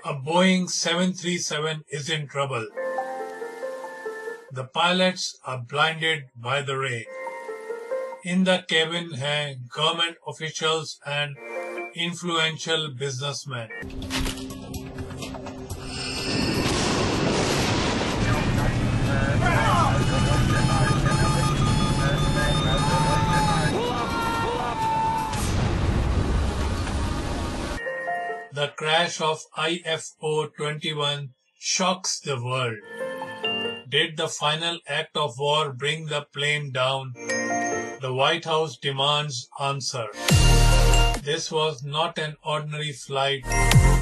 A Boeing 737 is in trouble. The pilots are blinded by the rain. In the cabin हैं government officials and influential businessmen. The crash of IFO-21 shocks the world. Did the final act of war bring the plane down? The White House demands answer. This was not an ordinary flight,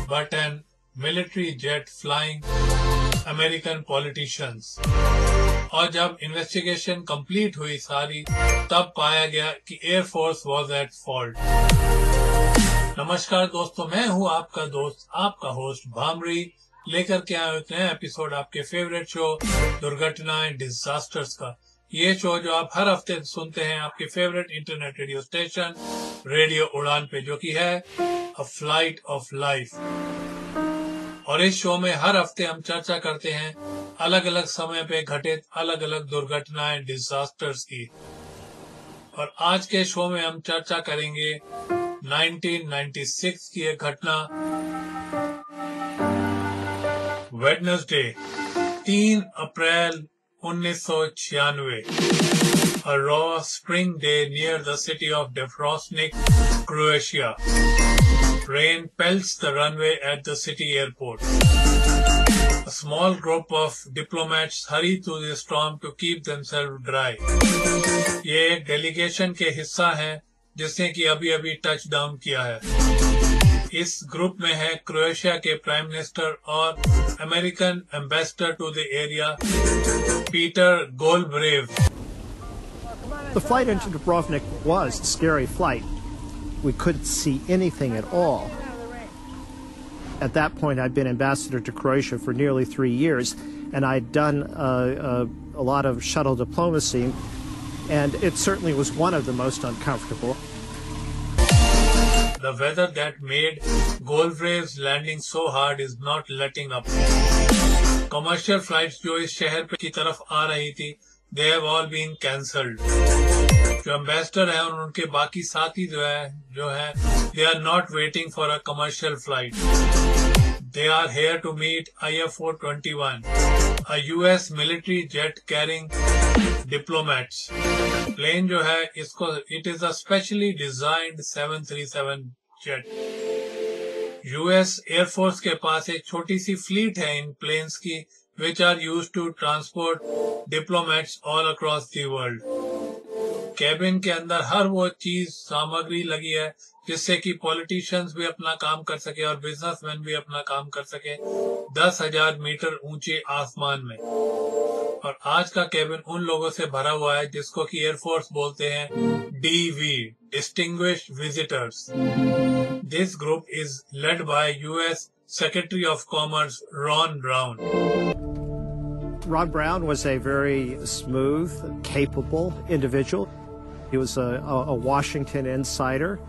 but an military jet flying American politicians. और जब investigation complete हुई सारी, तब पाया गया कि air force was at fault. नमस्कार दोस्तों, मैं हूं आपका दोस्त, आपका होस्ट भामरी, लेकर के आए होते हैं एपिसोड आपके फेवरेट शो दुर्घटनाएं डिजास्टर्स का। ये शो जो आप हर हफ्ते सुनते हैं आपके favourite internet radio station radio उड़ान पे, जो कि है अ फ्लाइट ऑफ लाइफ। और इस शो में हर हफ्ते हम चर्चा करते हैं अलग अलग समय पे घटित अलग अलग दुर्घटनाएं डिजास्टर्स की। और आज के शो में हम चर्चा करेंगे 1996 की एक घटना, Wednesday 3 April 1996, a raw spring day near the city of Dubrovnik, Croatia. Rain pelts the runway at the city airport. A small group of diplomats hurry through the storm to keep themselves dry. ये एक delegation के हिस्सा है जिसने कि अभी touch down किया है। इस ग्रुप में है क्रोएशिया के प्राइम मिनिस्टर और American ambassador to the area Peter Galbraith. The flight into Dubrovnik was a scary flight. We couldn't see anything at all. At that point, I'd been ambassador to Croatia for nearly 3 years, and I'd done a lot of shuttle diplomacy, and it certainly was one of the most uncomfortable. The weather that made Goldbrave's landing so hard is not letting up. Commercial flights जो इस शहर की तरफ आ रही थी, they have all been cancelled. जो ambassador है और उनके बाकी साथी जो है they are not waiting for a commercial flight. They are here to meet IFO-21, a US military jet carrying diplomats. Plane जो है इसको it is a specially designed 737 jet. US Air Force के पास एक छोटी सी फ्लीट है इन planes की, which are used to transport diplomats all across the world. Cabin के अंदर हर वो चीज सामग्री लगी है जिससे कि पॉलिटिशियंस भी अपना काम कर सके और बिजनेसमैन भी अपना काम कर सके 10,000 मीटर ऊंचे आसमान में। और आज का कैबिन उन लोगों से भरा हुआ है जिसको कि एयरफोर्स बोलते हैं DV, Distinguished Visitors. This group is led by US Secretary of Commerce Ron Brown. Ron Brown was a very smooth, capable individual. He was a Washington insider,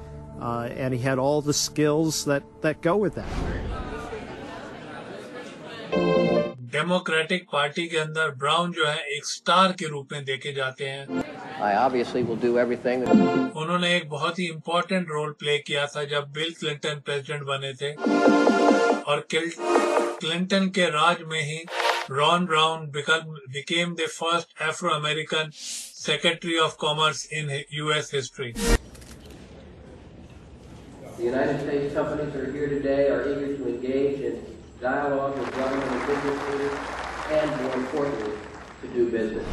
and he had all the skills that go with that. Democratic party के अंदर brown जो है एक star के रूप में देखे जाते हैं। I obviously will do everything. उन्होंने एक बहुत ही इम्पोर्टेंट रोल प्ले किया था जब बिल क्लिंटन प्रेसिडेंट बने थे, और क्लिंटन के राज में ही Ron Brown became the first Afro-American Secretary of Commerce in US history. The United States companies that are here today are eager to engage in dialogue with government and business leaders, and more importantly, to do business.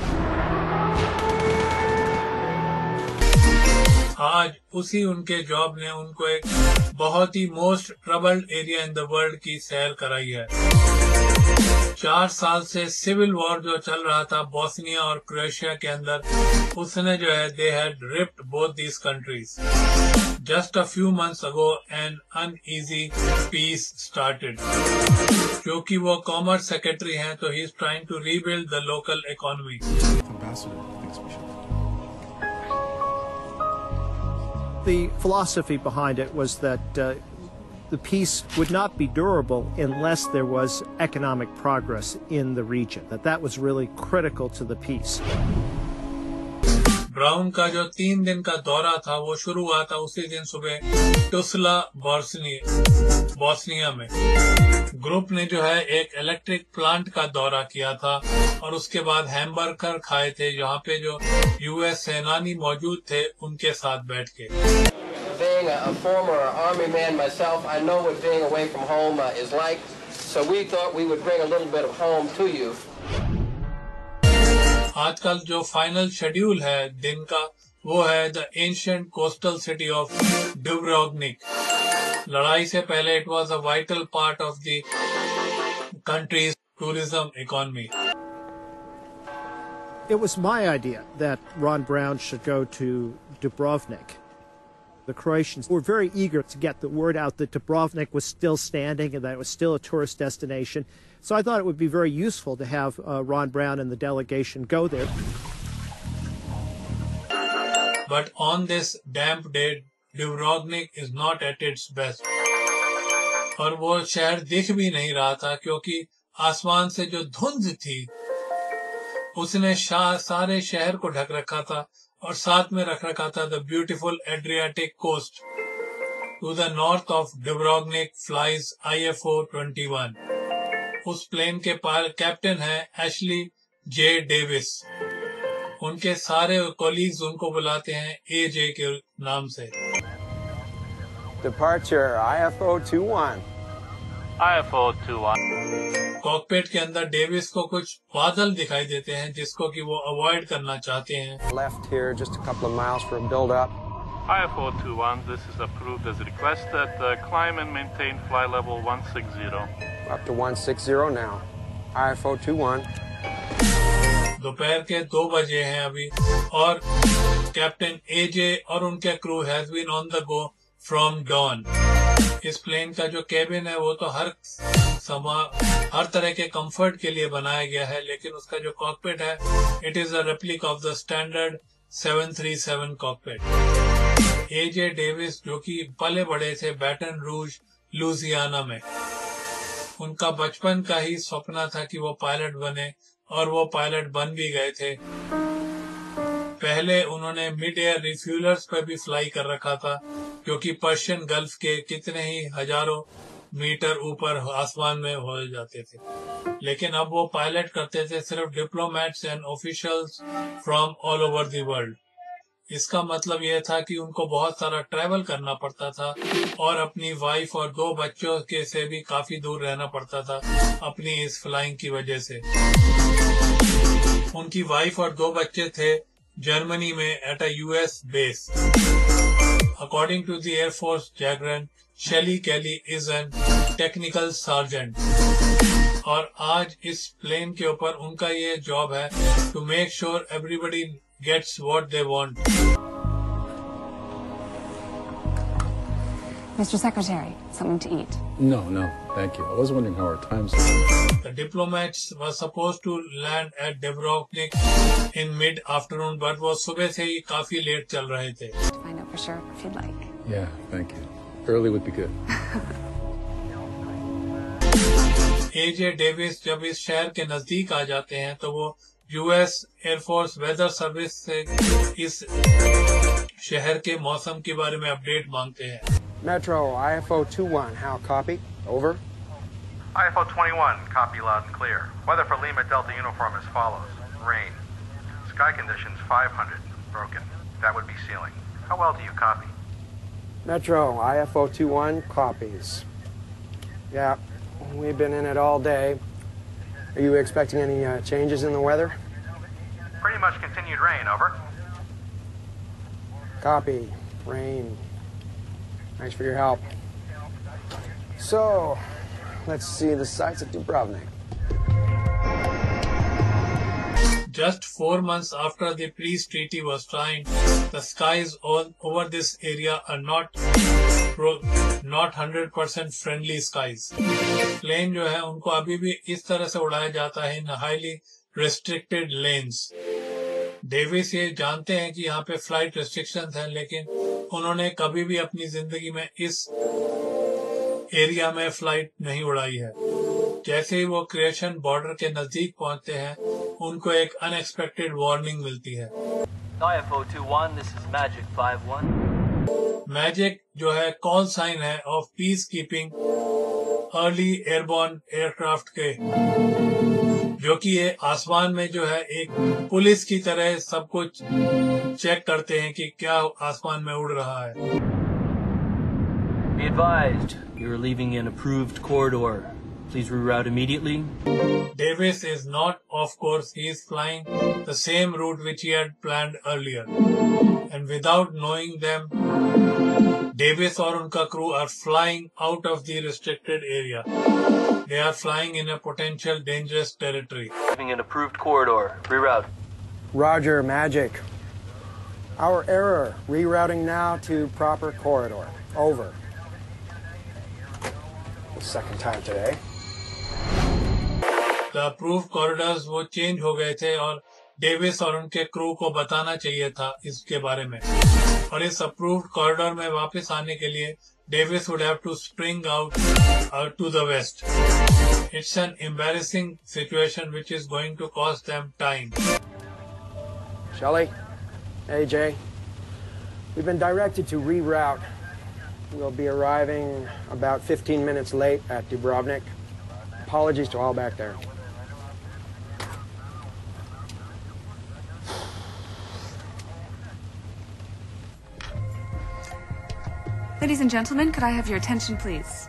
आज उसी उनके job ने उनको एक बहुत ही most troubled area in the world की सैर कराई है। 4 साल से सिविल वॉर जो चल रहा था बोस्निया और क्रोएशिया के अंदर, उसने जो है they had ripped both these countries. Just a few months ago an uneasy peace started. क्योंकि वो कॉमर्स सेक्रेटरी हैं, तो he is trying to rebuild the local economy. The philosophy behind it was that the peace would not be durable unless there was economic progress in the region, that was really critical to the peace. Brown का जो 3 दिन का दौरा था वो शुरू हुआ था उसी दिन सुबह टुसला बॉस्निया में। ग्रुप ने जो है एक इलेक्ट्रिक प्लांट का दौरा किया था और उसके बाद हैमबर्गर खाए थे, जहाँ पे जो यूएस सेनानी मौजूद थे उनके साथ बैठ के। Being a former Army man myself, I know what being away from home is like, so we thought we would bring a little bit of home to you. आजकल जो फाइनल शेड्यूल है दिन का वो है the ancient coastal city of Dubrovnik. लड़ाई से पहले it was a vital part of the country's tourism economy. It was my idea that Ron Brown should go to Dubrovnik. The Croatians were very eager to get the word out that Dubrovnik was still standing and that it was still a tourist destination. So I thought it would be very useful to have Ron Brown and the delegation go there. But on this damp day, Dubrovnik is not at its best. और वो शहर दिख भी नहीं रहा था क्योंकि आसमान से जो धुंध थी उसने सारे शहर को ढक रखा था और साथ में रख रखा था the beautiful Adriatic coast. To the north of Dubrovnik flies IFO-21। उस प्लेन के कैप्टन है एशली जे डेविस। उनके सारे कोलीग्स उनको बुलाते हैं AJ के नाम से। Departure IFO-21। कॉकपिट के अंदर डेविस को कुछ बादल दिखाई देते हैं जिसको कि वो अवॉइड करना चाहते हैं। Left here just a couple of miles for a build-up. IFO-21, this is approved as requested. Climb and maintain fly level 160. Up to 160 now. IFO-21. दोपहर के 2 बजे हैं अभी और कैप्टन AJ और उनके crew has been on the go from dawn. इस plane का जो केबिन है वो तो हर तरह के कंफर्ट के लिए बनाया गया है, लेकिन उसका जो कॉकपिट है it is a replica of the standard 737 cockpit. AJ Davis जो कि पले बड़े थे बैटन रूज लुजियाना में, उनका बचपन का ही सपना था कि वो पायलट बने और वो पायलट बन भी गए थे। पहले उन्होंने मिड एयर रिफ्यूलर्स पर भी फ्लाई कर रखा था क्योंकि पर्शियन गल्फ के कितने ही हजारों मीटर ऊपर आसमान में हो जाते थे, लेकिन अब वो पायलट करते थे सिर्फ diplomats and officials from all over the world. इसका मतलब यह था कि उनको बहुत सारा ट्रैवल करना पड़ता था और अपनी वाइफ और 2 बच्चों के से भी काफी दूर रहना पड़ता था अपनी इस फ्लाइंग की वजह से। उनकी वाइफ और 2 बच्चे थे जर्मनी में at a US base. According to the air force jargon, Shelly Kelly is an technical sergeant और आज इस प्लेन के ऊपर उनका ये जॉब है to make sure everybody gets what they want. Mr. Secretary, something to eat? No, thank you. I was wondering how our times are. The diplomats were supposed to land at Dubrovnik in mid-afternoon, but वो सुबह से ही काफी late चल रहे थे। Find out for sure if you'd like. Yeah, thank you. Early would be good. AJ Davis जब इस शहर के नजदीक आ जाते हैं तो वो US एयरफोर्स वेदर सर्विस से इस शहर के मौसम के बारे में अपडेट मांगते हैं। Metro IFO-21, how copy? Over. IFO-21, copy loud and clear. Weather for Lima Delta uniform as follows. Rain. Sky conditions 500. Broken. That would be ceiling. How well do you copy? Metro IFO-21 copies. Yeah, we've been in it all day. Are you expecting any changes in the weather? Pretty much continued rain, over. Copy. Rain. Thanks for your help. So, let's see the sights of Dubrovnik. Just 4 months after the peace treaty was signed, the skies over this area are not 100% friendly skies. Plane जो है उनको अभी भी इस तरह से उड़ाया जाता है इन हाईली restricted lanes. डेविस ये जानते हैं कि यहाँ पे फ्लाइट रेस्ट्रिक्शंस हैं, लेकिन उन्होंने कभी भी अपनी जिंदगी में इस एरिया में फ्लाइट नहीं उड़ाई है। जैसे ही वो क्रिएशन बॉर्डर के नजदीक पहुंचते हैं, उनको एक अनएक्सपेक्टेड वार्निंग मिलती है। IFO-21, this is Magic 5-1. Magic जो है कॉल साइन है of peace keeping early airborne aircraft के, जो कि ये आसमान में जो है एक पुलिस की तरह सब कुछ चेक करते हैं कि क्या आसमान में उड़ रहा है। Be advised, you're leaving an approved corridor. Please reroute immediately. Davis is not, of course, he is flying the same route which he had planned earlier. And without knowing them, Davis और उनका crew are flying out of the restricted area. They are flying in a potential dangerous territory. Leaving an approved corridor. Reroute. Roger, Magic. Our error. Rerouting now to proper corridor. Over. The second time today. The approved corridors वो change हो गए थे और Davis और उनके crew को बताना चाहिए था इसके बारे में। और इस अप्रूव्ड कॉरिडोर में वापस आने के लिए Davis would have to spring out to the west. It's an embarrassing situation which is going to cost them time. Shelley, AJ, we've been directed to reroute. We'll be arriving about 15 minutes late at Dubrovnik. Apologies to all back there. Ladies and gentlemen, could I have your attention, please?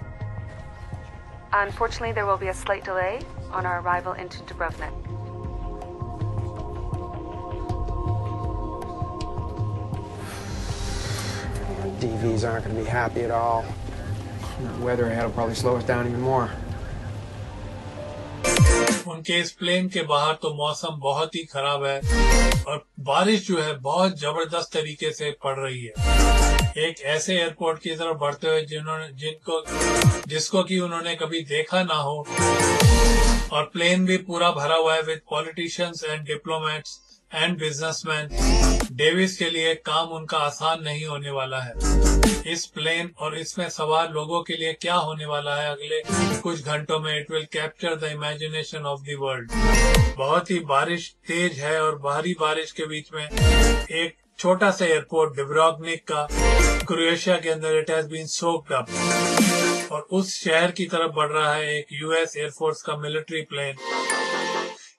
Unfortunately, there will be a slight delay on our arrival into Dubrovnik. DVs aren't going to be happy at all. The weather ahead will probably slow us down even more. उनके इस plane के बाहर तो मौसम बहुत ही खराब है और बारिश जो है बहुत जबरदस्त तरीके से पड़ रही है। एक ऐसे एयरपोर्ट की तरफ बढ़ते हुए जिसको कि उन्होंने कभी देखा ना हो, और प्लेन भी पूरा भरा हुआ है with politicians and diplomats and businessman. Davis के लिए काम उनका आसान नहीं होने वाला है। इस प्लेन और इसमें सवार लोगों के लिए क्या होने वाला है अगले कुछ घंटों में, it will capture the imagination of the world. बहुत ही बारिश तेज है और भारी बारिश के बीच में एक छोटा सा एयरपोर्ट डुब्रोवनिक का क्रोएशिया के अंदर it has been soaked up, और उस शहर की तरफ बढ़ रहा है एक यूएस एयरफोर्स का मिलिट्री प्लेन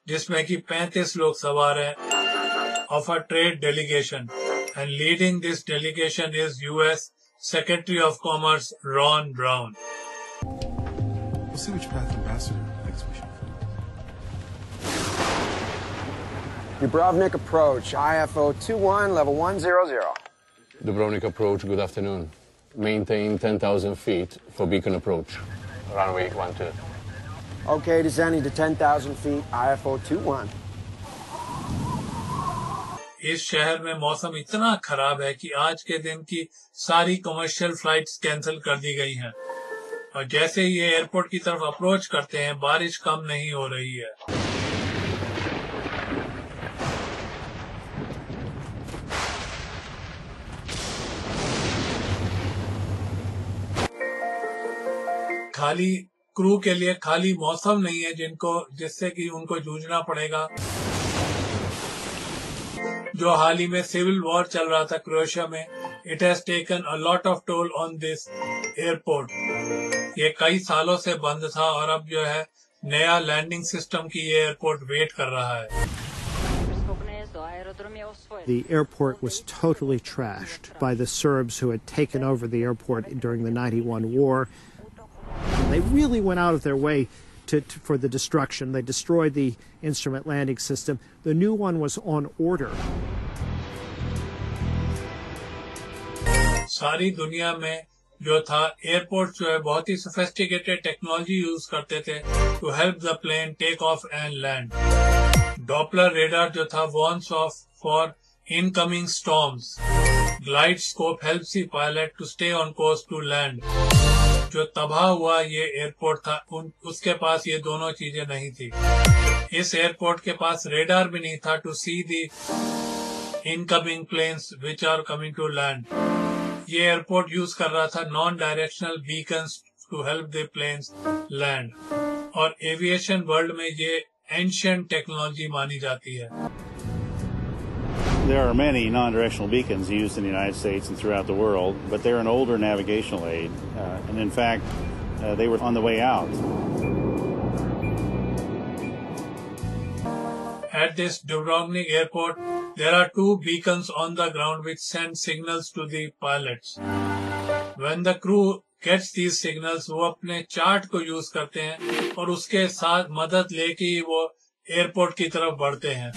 जिसमें कि 35 लोग सवार हैं of a trade delegation, and leading this delegation is U.S. Secretary of Commerce Ron Brown. We'll see which path Ambassador thinks we should follow. Dubrovnik approach, IFO 21, level 100. Dubrovnik approach, good afternoon. Maintain 10,000 feet for beacon approach. Runway 12. Okay, descending to 10,000 feet, IFO 21. इस शहर में मौसम इतना खराब है कि आज के दिन की सारी कमर्शियल फ्लाइट्स कैंसिल कर दी गई हैं, और जैसे ही ये एयरपोर्ट की तरफ अप्रोच करते हैं बारिश कम नहीं हो रही है। खाली क्रू के लिए खाली मौसम नहीं है जिससे कि उनको जूझना पड़ेगा। जो हाल ही में सिविल वॉर चल रहा था क्रोएशिया में, it has taken a lot of toll on this airport. ये कई सालों से बंद था और अब जो है नया लैंडिंग सिस्टम की ये एयरपोर्ट वेट कर रहा है। The airport was totally trashed by the Serbs who had taken over the airport during the 91 war. They really went out of their way for the destruction. They destroyed the instrument landing system. The new one was on order. सारी दुनिया में जो था airport जो है बहुत ही sophisticated technology use करते थे to help the plane take off and land. Doppler radar जो था warns off for incoming storms. Glide scope helps the pilot to stay on course to land. जो तबाह हुआ ये एयरपोर्ट था उसके पास ये दोनों चीजें नहीं थी। इस एयरपोर्ट के पास रेडार भी नहीं था to see the incoming planes which are coming to land. ये एयरपोर्ट यूज कर रहा था non directional beacons to help the planes land. और एविएशन वर्ल्ड में ये एंशिएंट टेक्नोलॉजी मानी जाती है. There are many non-directional beacons used in the United States and throughout the world, but they're an older navigational aid, and in fact, they were on the way out. At this Dubrovnik airport, there are 2 beacons on the ground which send signals to the pilots. When the crew gets these signals, वो अपने chart को use करते हैं और उसके साथ मदद लेके ही वो एयरपोर्ट की तरफ बढ़ते हैं.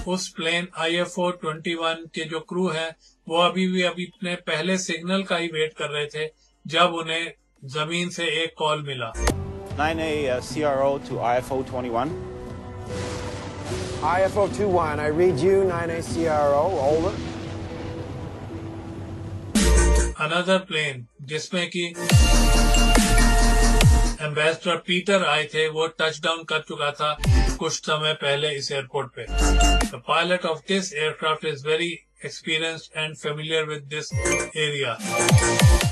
उस प्लेन IFO-21 के जो क्रू हैं, वो अभी अपने पहले सिग्नल का ही वेट कर रहे थे जब उन्हें जमीन से एक कॉल मिला. 9A CRO to IFO-21. IFO-21, I read you, 9A CRO, over. Another plane, जिसमें कि एम्बेसडर पीटर आए थे, वो टचडाउन कर चुका था कुछ समय पहले इस एयरपोर्ट पे. The pilot of this aircraft is very experienced and familiar with this area.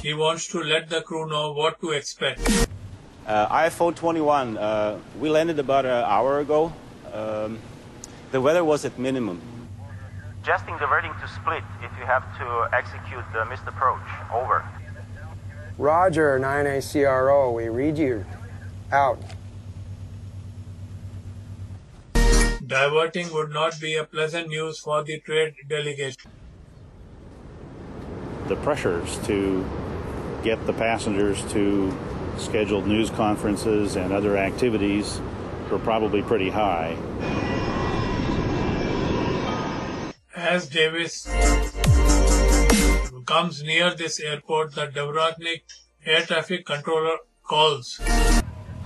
He wants to let the crew know what to expect. IFO-21, we landed about an hour ago. The weather was at minimum. Adjusting the wording to split if you have to execute the missed approach. Over. Roger, 9A CRO, we read you. Out. Diverting would not be a pleasant news for the trade delegation. The pressures to get the passengers to scheduled news conferences and other activities were probably pretty high. As Davis comes near this airport, the Dubrovnik air traffic controller calls.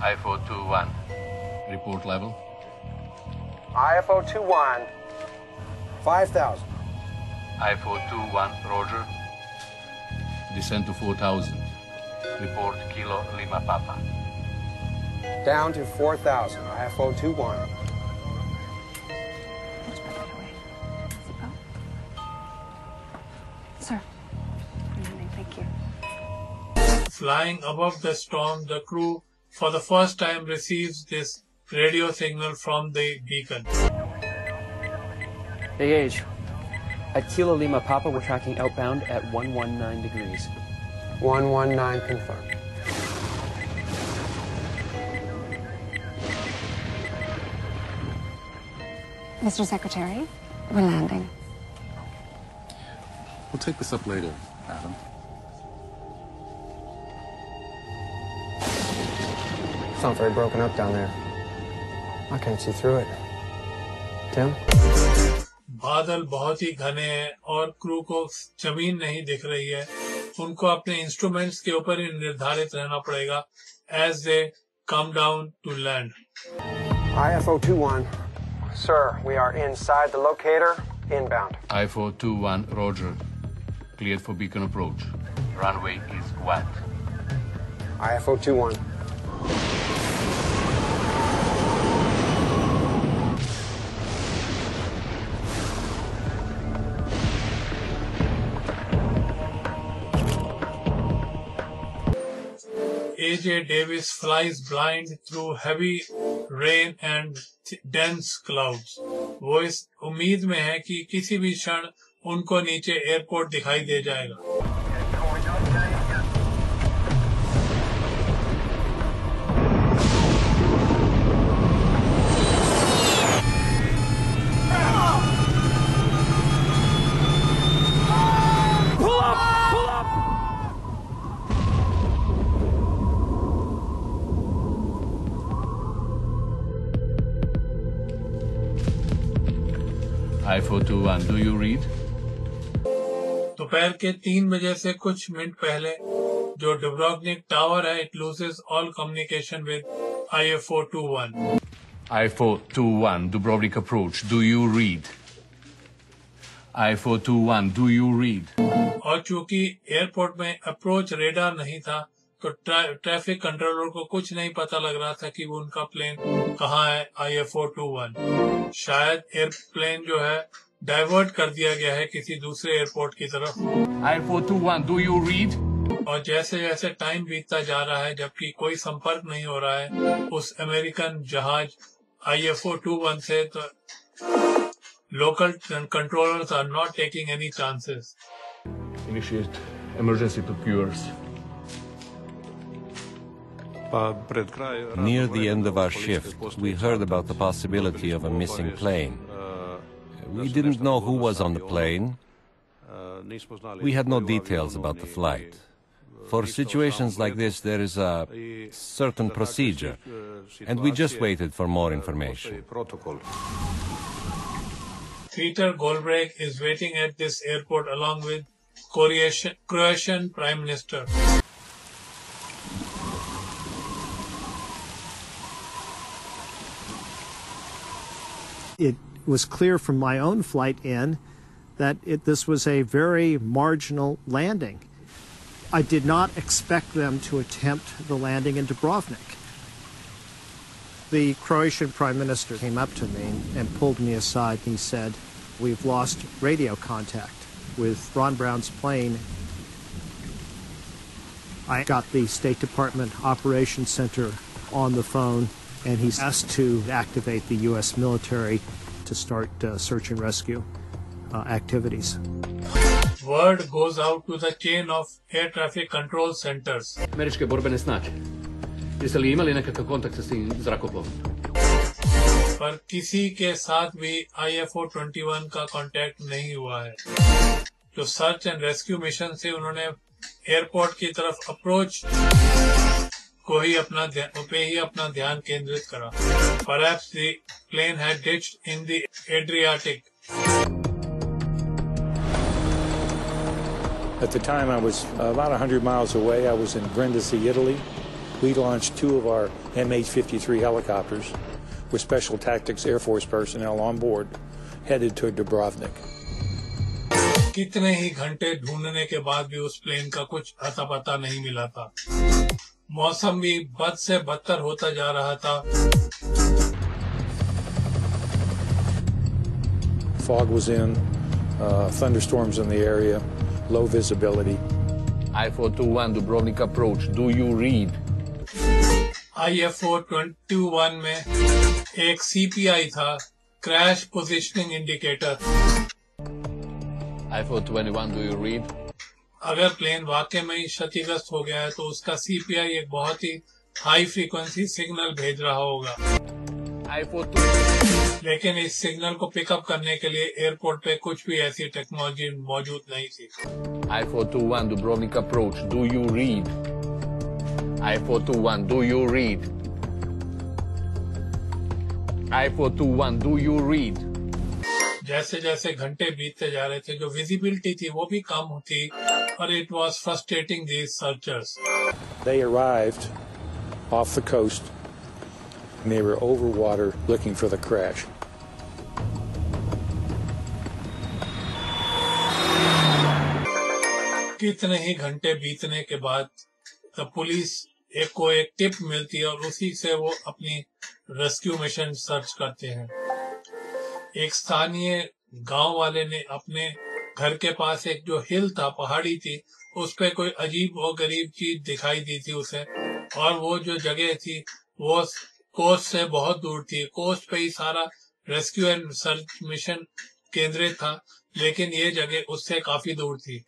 IFO-21, report level. IFO-21, 5,000. IFO-21, roger. Descend to 4,000. Report Kilo Lima Papa. Down to 4,000, IFO-21. Sir. Thank you. Flying above the storm, the crew for the first time receives this radio signal from the beacon. AH, at Kilo Lima Papa, we're tracking outbound at 119 degrees. 119 confirmed. Mr. Secretary, we're landing. We'll take this up later, Adam. It's not very broken up down there. I can't see through it. Tim? बादल बहुत ही घने हैं और crew को जमीन नहीं दिख रही है. उनको अपने इंस्ट्रूमेंट्स के ऊपर ही निर्धारित रहना पड़ेगा as they come down to land. IFO-21. Sir, we are inside the locator, inbound. IFO-21, roger. Cleared for beacon approach. Runway is wet. IFO-21. AJ Davis flies blind through heavy rain and dense clouds. वो इस उम्मीद में है कि किसी भी क्षण उनको नीचे एयरपोर्ट दिखाई दे जाएगा. IFO-21, do you read? दोपहर के 3 बजे से कुछ मिनट पहले जो डुब्रोवनिक टावर है, it loses all communication with IFO-21. IFO-21, Dubrovnik approach, do you read? IFO-21, do you read? और चूंकि एयरपोर्ट में अप्रोच रेडार नहीं था, तो ट्रैफिक कंट्रोलर को कुछ नहीं पता लग रहा था कि वो उनका प्लेन कहाँ है. IFO-21 शायद एयरप्लेन जो है डाइवर्ट कर दिया गया है किसी दूसरे एयरपोर्ट की तरफ. IFO-21, do you read? और जैसे जैसे टाइम बीतता जा रहा है जबकि कोई संपर्क नहीं हो रहा है उस अमेरिकन जहाज IFO-21 से, तो local controllers are not taking any chances. Initiate emergency procedures. Near the end of our shift, we heard about the possibility of a missing plane. We didn't know who was on the plane. We had no details about the flight. For situations like this, there is a certain procedure, and we just waited for more information. Peter Goldberg is waiting at this airport along with Croatian Prime Minister. It was clear from my own flight in that this was a very marginal landing. I did not expect them to attempt the landing in Dubrovnik. The Croatian Prime Minister came up to me and pulled me aside and he said, "We've lost radio contact with Ron Brown's plane." I got the State Department Operations Center on the phone and he's asked to activate the U.S. military to start search and rescue activities. Word goes out to the chain of air traffic control centers. Američke borbene snage. Jeste li imali nekakav kontakt sa tim zrakoplovom? पर किसी के साथ भी IFO-21 का contact नहीं हुआ है। जो सर्च एंड रेस्क्यू मिशन से उन्होंने एयरपोर्ट की तरफ अप्रोच को ही अपना ध्यान केंद्रित करा। Perhaps the plane had ditched in the Adriatic. At the time, I was about 100 miles away. I was in Brindisi, Italy. We launched 2 of our MH-53 helicopters with Special Tactics Air Force personnel on board, headed to Dubrovnik. कितने ही घंटे ढूंढने के बाद भी उस plane का कुछ अता पता नहीं मिला था। मौसम भी बद से बदतर होता जा रहा था। Fog was in, thunderstorms in the area, low visibility. IFO-21 Dubrovnik approach, do you read? IFO-21 में एक CPI था, crash positioning indicator. IFO-21, do you read? अगर प्लेन वाकई में ही क्षतिग्रस्त हो गया है तो उसका CPI एक बहुत ही हाई फ्रीक्वेंसी सिग्नल भेज रहा होगा। लेकिन इस सिग्नल को पिकअप करने के लिए एयरपोर्ट पे कुछ भी ऐसी टेक्नोलॉजी मौजूद नहीं थी। IFO-21 Dubrovnik approach, do you read? IFO-21, do you read? IFO-21, do you read? जैसे जैसे घंटे बीतते जा रहे थे जो विजिबिलिटी थी वो भी कम होती और it was frustrating these searchers. They arrived off the coast and they were over water looking for the crash. कितने ही घंटे बीतने के बाद पुलिस को एक टिप मिलती है और उसी से वो अपनी रेस्क्यू मिशन सर्च करते हैं। एक स्थानीय गांव वाले ने अपने घर के पास एक जो हिल था, पहाड़ी थी, उस पे कोई अजीब और गरीब चीज दिखाई दी थी उसे, और वो जो जगह थी वो कोस्ट से बहुत दूर थी। कोस्ट पे ही सारा रेस्क्यू एंड सर्च मिशन केंद्रित था, लेकिन ये जगह उससे काफी दूर थी।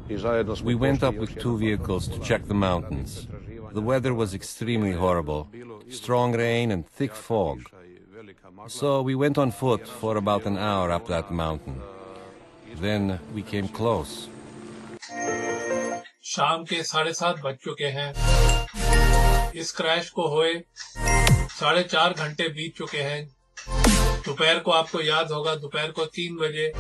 We went up with 2 vehicles to check the mountains. The weather was extremely horrible, strong rain and thick fog. So we went on foot for about an hour up that mountain. Then we came close. शाम के 7:30 बज चुके हैं। इस crash को हुए 4.5 घंटे बीत चुके हैं। दोपहर को आपको याद होगा, दोपहर को 3 बजे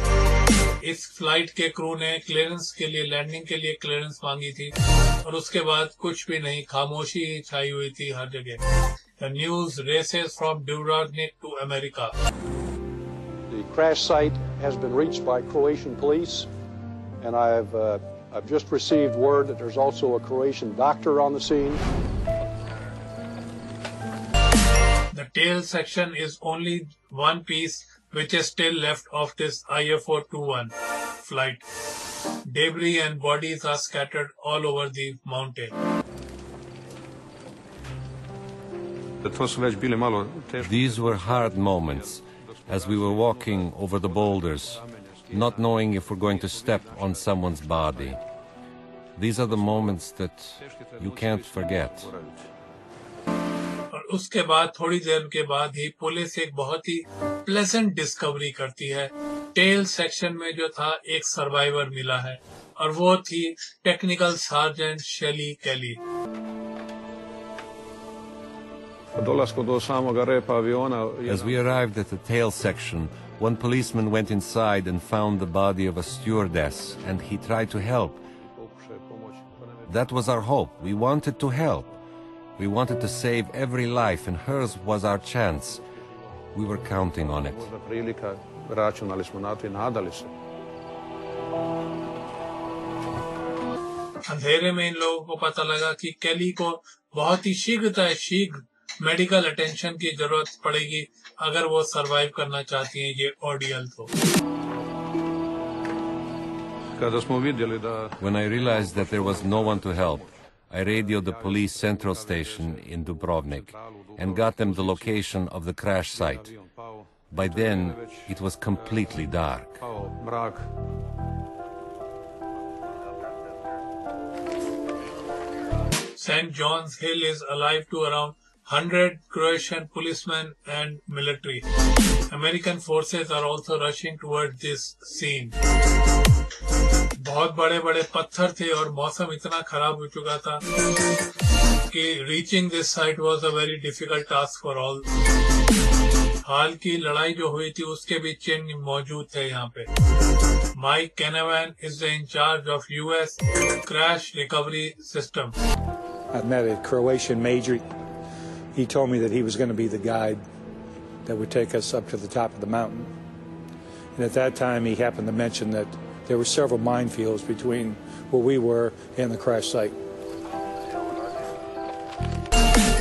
इस फ्लाइट के क्रू ने क्लियरेंस के लिए, लैंडिंग के लिए क्लियरेंस मांगी थी और उसके बाद कुछ भी नहीं, खामोशी छाई हुई थी हर जगह। The news races from Dubrovnik to America. The crash site has been reached by Croatian police, and I've just received word that there's also a Croatian doctor on the scene. The tail section is only one piece which is still left of this IFO-21 flight. Debris and bodies are scattered all over the mountain. These were hard moments as we were walking over the boulders, not knowing if we're going to step on someone's body. These are the moments that you can't forget. और उसके बाद थोड़ी देर के बाद ही police एक बहुत ही pleasant discovery करती है. टेल सेक्शन में जो था एक सर्वाइवर मिला है और वो थी टेक्निकल सार्जेंट शेली केली. As we arrived at the tail section, one policeman went inside and found the body of a stewardess, and he tried to help. That was our hope. We wanted to help. We wanted to save every life, and hers was our chance. We were counting on it. अंधेरे में इन लोगों को पता लगा कि केली को बहुत ही शीघ्र मेडिकल अटेंशन की जरूरत पड़ेगी अगर वो सरवाइव करना चाहती हैं ये ऑर्डियल को. When I realized that there was no one to help, I radioed the police central station in Dubrovnik and got them the location of the crash site. By then, it was completely dark. St. John's Hill is alive to around 100 Croatian policemen and military. American forces are also rushing towards this scene. बहुत बड़े-बड़े पत्थर थे और मौसम इतना खराब हो चुका था कि reaching this site was a very difficult task for all. हाल की लड़ाई जो हुई थी उसके भी चिन्ह मौजूद थे यहाँ पे. Mike Canavan is in charge of U.S. crash recovery system. I met a Croatian major. He told me that he was going to be the guide that would take us up to the top of the mountain. And at that time, he happened to mention that there were several minefields between where we were and the crash site.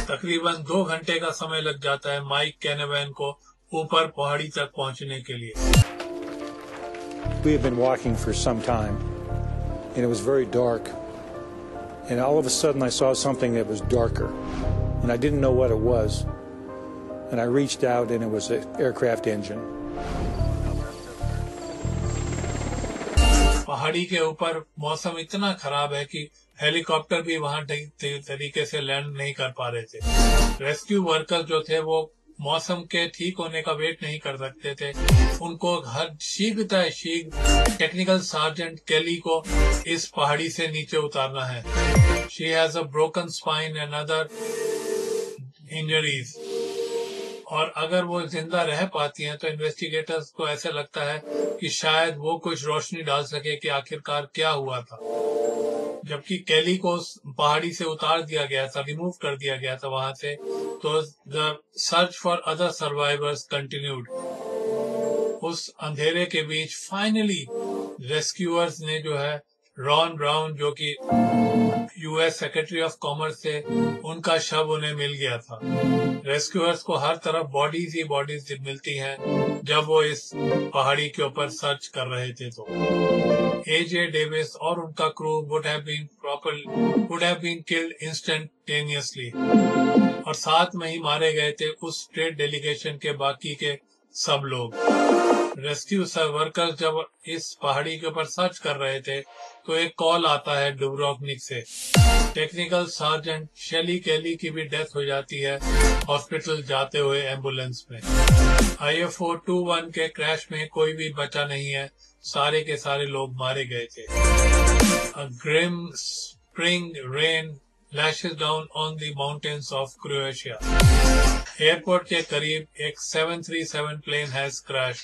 तकरीबन 2 घंटे का समय लग जाता है mic कैनावैन को ऊपर पहाड़ी तक पहुंचने के लिए. We had been walking for some time, and it was very dark. And all of a sudden, I saw something that was darker, and I didn't know what it was. And I reached out, and it was an aircraft engine. पहाड़ी के ऊपर मौसम इतना खराब है कि helicopter भी वहां तरीके से लैंड नहीं कर पा रहे थे. रेस्क्यू वर्कर्स जो थे वो मौसम के ठीक होने का वेट नहीं कर सकते थे. उनको हर शीघ्र टेक्निकल सार्जेंट केली को इस पहाड़ी से नीचे उतारना है. She has a broken spine and other injuries. और अगर वो जिंदा रह पाती हैं तो इन्वेस्टिगेटर्स को ऐसे लगता है कि शायद वो कुछ रोशनी डाल सके कि आखिरकार क्या हुआ था. जबकि केली को पहाड़ी से उतार दिया गया था, रिमूव कर दिया गया था वहां से, तो the search for other survivors continued. उस अंधेरे के बीच फाइनली रेस्क्यूअर्स ने जो है रॉन ब्राउन जो कि यूएस सेक्रेटरी ऑफ कॉमर्स थे, उनका शव उन्हें मिल गया था. रेस्क्यूअर्स को हर तरफ बॉडीज ही बॉडीज मिलती हैं जब वो इस पहाड़ी के ऊपर सर्च कर रहे थे. तो एजे डेविस और उनका crew would have been killed instantaneously. और साथ में ही मारे गए थे उस ट्रेड डेलीगेशन के बाकी के सब लोग. रेस्क्यू वर्कर्स जब इस पहाड़ी के ऊपर सर्च कर रहे थे तो एक कॉल आता है डुब्रोवनिक से. टेक्निकल सार्जेंट शेली केली की भी डेथ हो जाती है हॉस्पिटल जाते हुए एम्बुलेंस में. IFO-21 के क्रैश में कोई भी बचा नहीं है, सारे के सारे लोग मारे गए थे. A grim spring rain lashes down on the mountains of Croatia. Airport के करीब एक 737 प्लेन हैज क्रैश.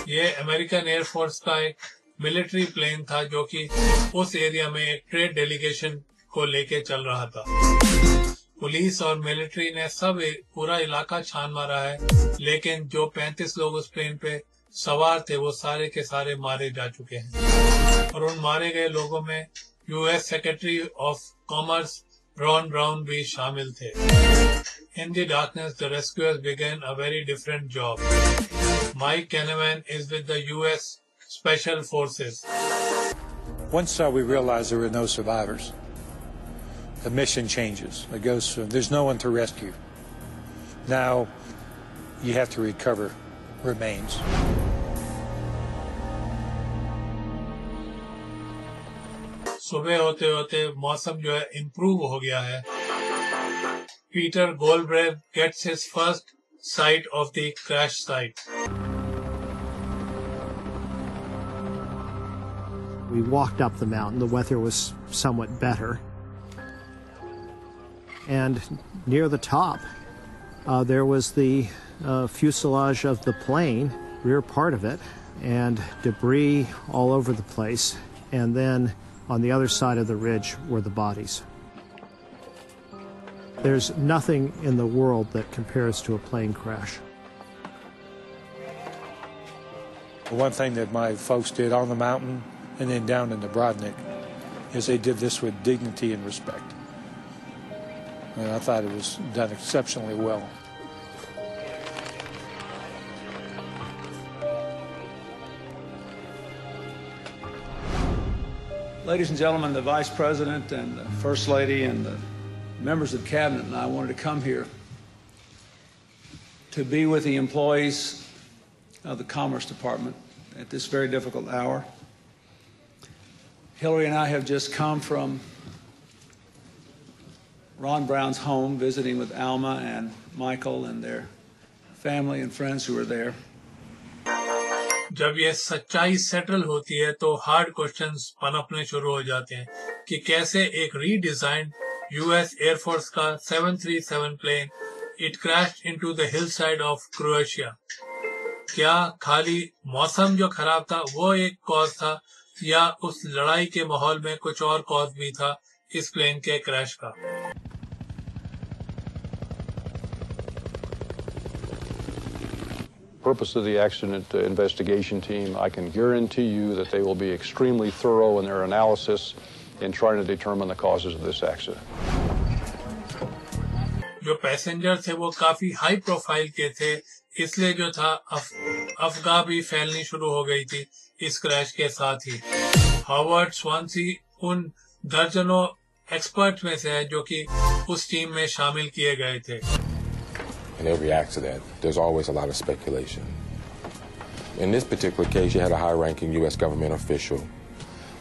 ये अमेरिकन एयरफोर्स का एक मिलिट्री प्लेन था जो कि उस एरिया में एक ट्रेड डेलीगेशन को लेके चल रहा था. पुलिस और मिलिट्री ने सब पूरा इलाका छान मारा है, लेकिन जो 35 लोग उस प्लेन पे सवार थे वो सारे के सारे मारे जा चुके हैं. और उन मारे गए लोगों में US secretary of commerce Ron Brown भी शामिल थे. In the darkness, the rescuers began a very different job. Mike Canavan is with the U.S. Special Forces. Once we realized there were no survivors, the mission changes. It goes from there's no one to rescue. Now you have to recover remains. सुबह होते होते मौसम जो है improve हो गया है. Peter Goldbrave gets his first sight of the crash site. We walked up the mountain. The weather was somewhat better. And near the top, there was the fuselage of the plane, rear part of it, and debris all over the place. And then on the other side of the ridge were the bodies. There's nothing in the world that compares to a plane crash. One thing that my folks did on the mountain and then down in Dubrovnik is they did this with dignity and respect. And I thought it was done exceptionally well. Ladies and gentlemen, the Vice President and the First Lady and the members of Cabinet and I wanted to come here to be with the employees of the Commerce Department at this very difficult hour. Hillary and I have just come from Ron Brown's home, visiting with Alma and Michael and their family and friends who were there. जब ये सच्चाई settle होती है तो hard questions पनपने शुरू हो जाते हैं कि कैसे एक रीडिजाइंड यूएस एयरफोर्स का 737 plane it crashed into the hillside of Croatia. क्या खाली मौसम जो खराब था वो एक कॉज था या उस लड़ाई के माहौल में कुछ और कॉज भी था इस प्लेन के क्रैश का? Purpose of the accident investigation team, I can guarantee you that they will be extremely thorough in their analysis in trying to determine the causes of this accident. जो passenger थे वो काफी high profile के थे, इसलिए जो था अफवाह भी फैलनी शुरू हो गई थी इस क्रैश के साथ ही. हावर्ड स्वानसी उन दर्जनों एक्सपर्ट में से है जो कि उस टीम में शामिल किए गए थे. In every accident, there's always a lot of speculation. In this particular case, you had a high-ranking U.S. government official.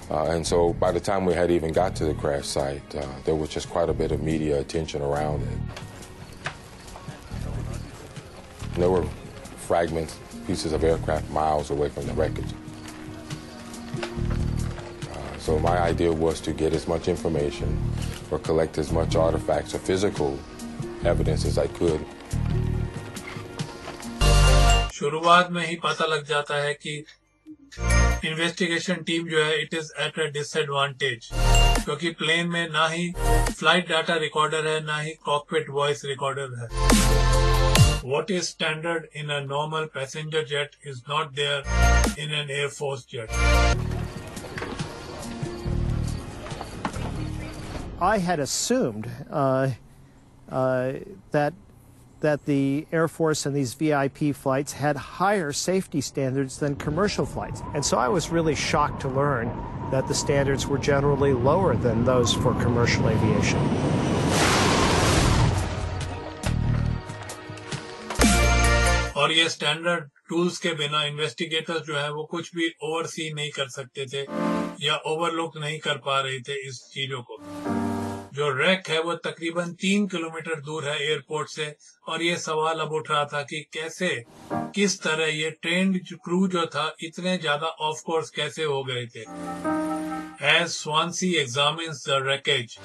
And so by the time we had even got to the crash site, there was just quite a bit of media attention around it. And there were fragments, pieces of aircraft miles away from the wreckage. So my idea was to get as much information or collect as much artifacts or physical evidence as I could. शुरुआत में ही पता लग जाता है कि investigation team जो है it is at a disadvantage, क्योंकि प्लेन में ना ही फ्लाइट डाटा रिकॉर्डर है ना ही कॉकपिट वॉइस रिकॉर्डर है. What is standard in a normal passenger jet is not there in an air force jet. I had assumed that the Air Force and these VIP flights had higher safety standards than commercial flights. And so I was really shocked to learn that the standards were generally lower than those for commercial aviation. और ये standard tools के बिना investigators जो है वो कुछ भी oversee नहीं कर सकते थे या ओवरलुक नहीं कर पा रहे थे इस चीजों को. जो रैक है वो तकरीबन 3 किलोमीटर दूर है एयरपोर्ट से, और ये सवाल अब उठ रहा था कि कैसे किस तरह ये ट्रेंड क्रू जो था इतने ज्यादा ऑफ कोर्स कैसे हो गए थे. As Swansea examines the wreckage,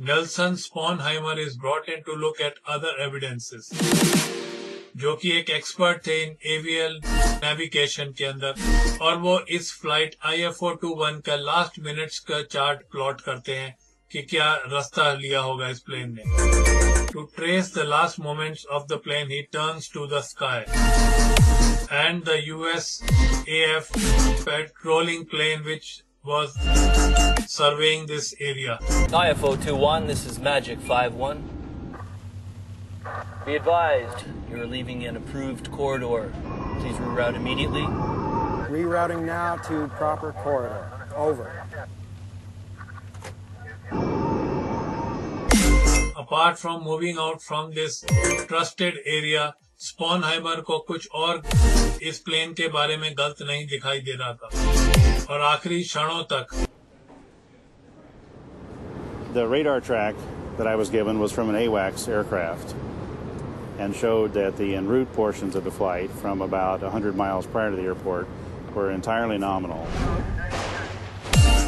Nelson Sponheimer is brought in to look at other evidences. जो कि एक एक्सपर्ट थे इन एवियल नेविगेशन के अंदर, और वो इस फ्लाइट IFO-21 का लास्ट मिनट्स का चार्ट प्लॉट करते हैं कि क्या रास्ता लिया होगा इस प्लेन ने. To trace the last moments of the plane, he turns to the sky, and the USAF patrolling plane, which was surveying this area. IFO 21, this is Magic 51. Be advised, you're leaving an approved corridor. Please reroute immediately. Rerouting now to proper corridor. Over. Apart from moving out from this trusted area, Sponheimer को कुछ और इस plane के बारे में गलत नहीं दिखाई दे रहा था और आखिरी क्षणों तक. The radar track that I was given was from an AWACS aircraft and showed that the en route portions of the flight from about 100 miles prior to the airport were entirely nominal.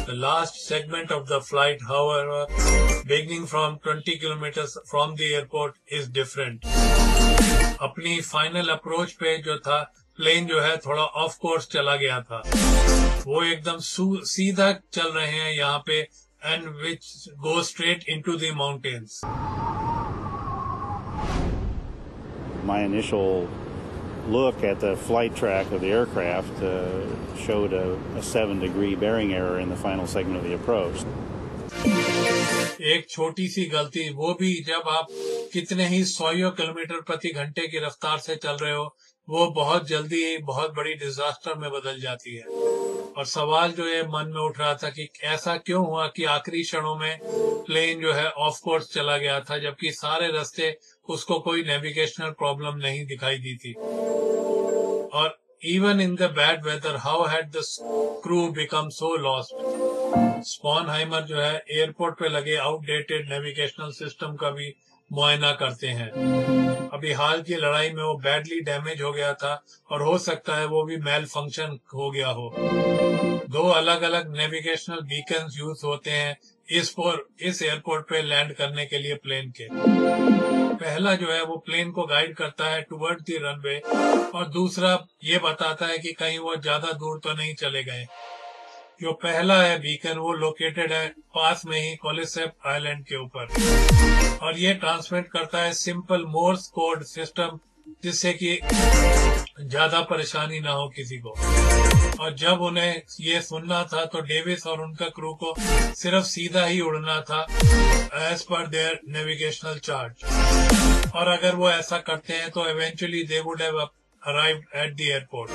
The last segment of the flight, however, beginning from 20 kilometers from the airport, is different. अपनी final approach पे जो था, plane जो है थोड़ा of course चला गया था. वो एकदम सीधा चल रहे हैं यहाँ पे, and which goes straight into the mountains. My initial look at the flight track of the aircraft showed a 7-degree bearing error in the final segment of the approach. एक छोटी सी गलती, वो भी जब आप कितने ही 100 किलोमीटर प्रति घंटे की रफ्तार से चल रहे हो, वो बहुत जल्दी बहुत बड़ी डिजास्टर में बदल जाती है. और सवाल जो है मन में उठ रहा था कि ऐसा क्यों हुआ कि आखिरी क्षणों में प्लेन जो है ऑफ कोर्स चला गया था, जबकि सारे रास्ते उसको कोई नेविगेशनल प्रॉब्लम नहीं दिखाई दी थी. और even in the bad weather, how had the crew become so lost? Sponheimer जो है एयरपोर्ट पे लगे आउटडेटेड नेविगेशनल सिस्टम का भी मुआयना करते हैं. अभी हाल की लड़ाई में वो बैडली डैमेज हो गया था और हो सकता है वो भी मेल फंक्शन हो गया हो. 2 अलग अलग नेविगेशनल बीकन्स यूज होते हैं इस एयरपोर्ट पे लैंड करने के लिए प्लेन के. पहला जो है वो प्लेन को गाइड करता है टुवर्ड द रनवे और दूसरा ये बताता है कि कहीं वो ज्यादा दूर तो नहीं चले गए. जो पहला है बीकन, वो लोकेटेड है पास में ही कोलिसेप आइलैंड के ऊपर और ये ट्रांसमिट करता है सिंपल मोर्स कोड सिस्टम, जिससे कि ज्यादा परेशानी ना हो किसी को. और जब उन्हें ये सुनना था तो डेविस और उनका क्रू को सिर्फ सीधा ही उड़ना था as per there navigational chart. और अगर वो ऐसा करते हैं तो eventually they would have arrived at the airport.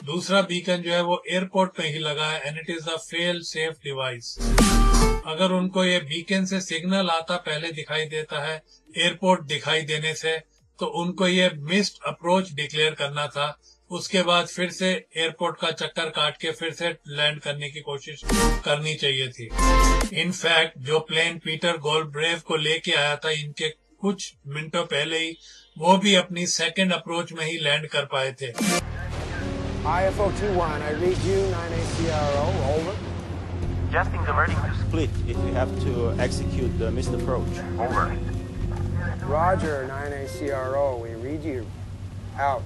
दूसरा बीकन जो है वो एयरपोर्ट पे ही लगा है and it is a fail safe device. अगर उनको ये बीकन से सिग्नल आता पहले दिखाई देता है एयरपोर्ट दिखाई देने से, तो उनको ये मिस्ड अप्रोच डिक्लेयर करना था. उसके बाद फिर से एयरपोर्ट का चक्कर काट के फिर से लैंड करने की कोशिश करनी चाहिए थी. इनफैक्ट जो प्लेन पीटर गोल्डब्रेव को लेके आया था इनके कुछ मिनटों पहले ही, वो भी अपनी सेकंड अप्रोच में ही लैंड कर पाए थे. IFO 21, I read you, 9ACRO, over. Adjusting the verdict to Split if you have to execute the missed approach. over. Roger, 9ACRO, we read you. Out.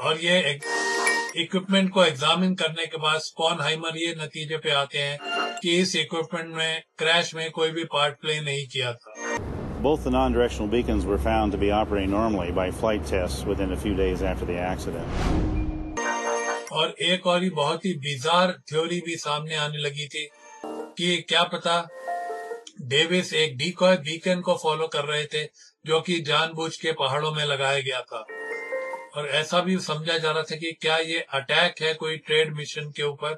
और ये इक्विपमेंट को एग्जामिन करने के बाद स्पॉनहाइमर ये नतीजे पे आते हैं कि इस इक्विपमेंट में क्रैश में कोई भी पार्ट प्ले नहीं किया था. Both the non-directional beacons were found to be operating normally by flight tests within a few days after the accident. और एक और ही बहुत ही बिजार थ्योरी भी सामने आने लगी थी कि क्या पता डेविस एक डीकॉय बीकन को फॉलो कर रहे थे जो कि जानबूझ के पहाड़ों में लगाया गया था. और ऐसा भी समझा जा रहा था कि क्या ये अटैक है कोई ट्रेड मिशन के ऊपर.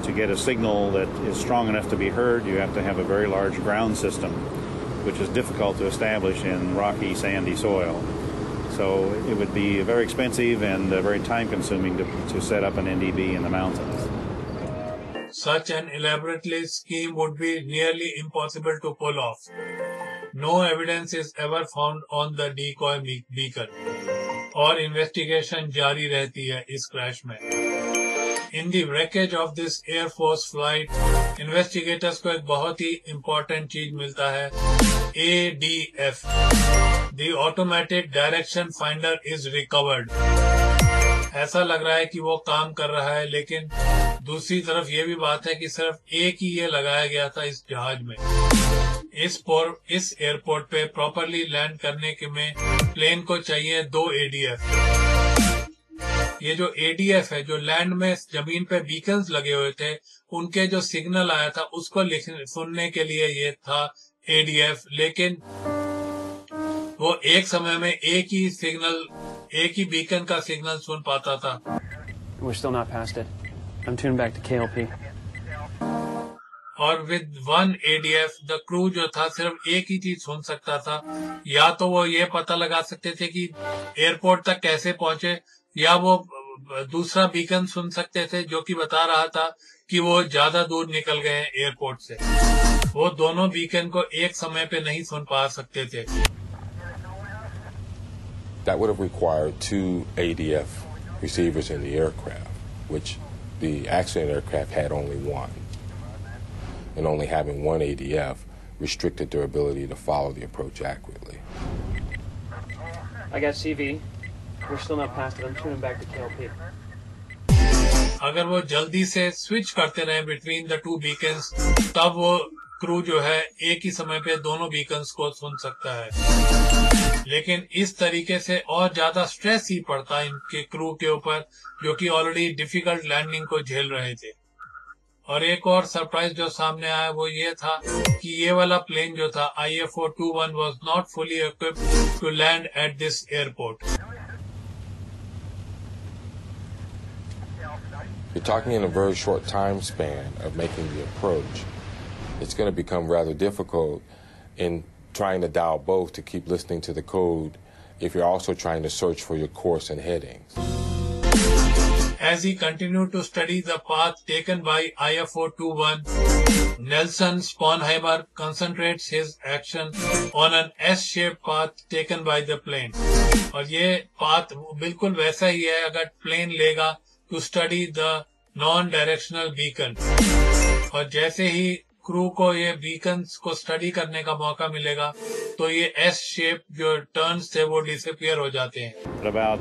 To get a signal that is strong enough to be heard, you have to have a very large ground system, which is difficult to establish in rocky, sandy soil. So it would be very expensive and very time-consuming to set up an NDB in the mountains. Such an elaborate scheme would be nearly impossible to pull off. No evidence is ever found on the decoy beacon. और investigation जारी रहती है इस crash में. In the wreckage of this Air Force flight, investigators को एक बहुत ही important चीज मिलता है, ADF. The Automatic Direction Finder is recovered. ऐसा लग रहा है कि वो काम कर रहा है, लेकिन दूसरी तरफ ये भी बात है कि सिर्फ एक ही ये लगाया गया था इस जहाज में. इस एयरपोर्ट पे प्रॉपरली लैंड करने के में प्लेन को चाहिए 2 ADF। ये जो ADF है, जो लैंड में जमीन पे बीकन्स लगे हुए थे, उनके जो सिग्नल आया था उसको सुनने के लिए ये था ADF, लेकिन वो एक समय में एक ही बीकन का सिग्नल सुन पाता था। We're still not past it. I'm tuned back to KLP. और विद 1 ADF द क्रू जो था सिर्फ एक ही चीज सुन सकता था, या तो वो ये पता लगा सकते थे कि एयरपोर्ट तक कैसे पहुंचे, या वो दूसरा बीकन सुन सकते थे जो कि बता रहा था कि वो ज्यादा दूर निकल गए हैं एयरपोर्ट से। वो दोनों बीकन को एक समय पे नहीं सुन पा सकते थे। That would have required 2 ADF receivers in the aircraft, which the accident aircraft had only 1. And only having 1 ADF restricted their ability to follow the approach accurately. I got CV. We're still not past it. I'm tuning back to KLP. अगर वो जल्दी से switch करते रहे between the 2 Bacon's, तब वो crew जो है एक ही समय पे दोनों बीकन्स को सुन सकता है। लेकिन इस तरीके से और ज्यादा स्ट्रेस ही पड़ता इनके क्रू के ऊपर, जो कि ऑलरेडी डिफिकल्ट लैंडिंग को झेल रहे थे। और एक और सरप्राइज जो सामने आया वो ये था कि ये वाला प्लेन जो था IFO-21 was not fully equipped to land at this airport. You're talking in a very short time span of making the approach. It's going to become rather difficult in trying to dial both to keep listening to the code if you're also trying to search for your course and headings. As he continued to study the path taken by IFO-21, Nelson Sponheimer concentrates his action on an S-shaped path taken by the plane. और ये path बिल्कुल वैसा ही है अगर plane लेगा to study the non-directional beacon. और जैसे ही crew को ये बीकन्स को स्टडी करने का मौका मिलेगा, तो ये एस शेप जो टर्न्स थे वो डिसअपीयर हो जाते हैं। At about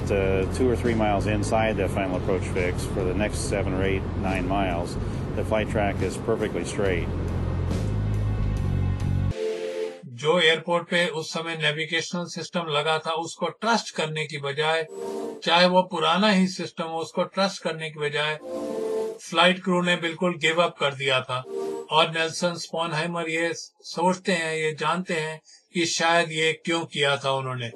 2 or 3 miles inside the final approach fix, for the next 7 or 8, 9 miles, the flight track is perfectly straight. जो एयरपोर्ट पे उस समय नेविगेशनल सिस्टम लगा था, उसको ट्रस्ट करने की बजाय, चाहे वो पुराना ही सिस्टम हो, उसको ट्रस्ट करने की बजाय फ्लाइट क्रू ने बिल्कुल गिव अप कर दिया था। और नेल्सन स्पॉनहाइमर ये सोचते हैं, ये जानते हैं कि शायद ये क्यों किया था उन्होंने।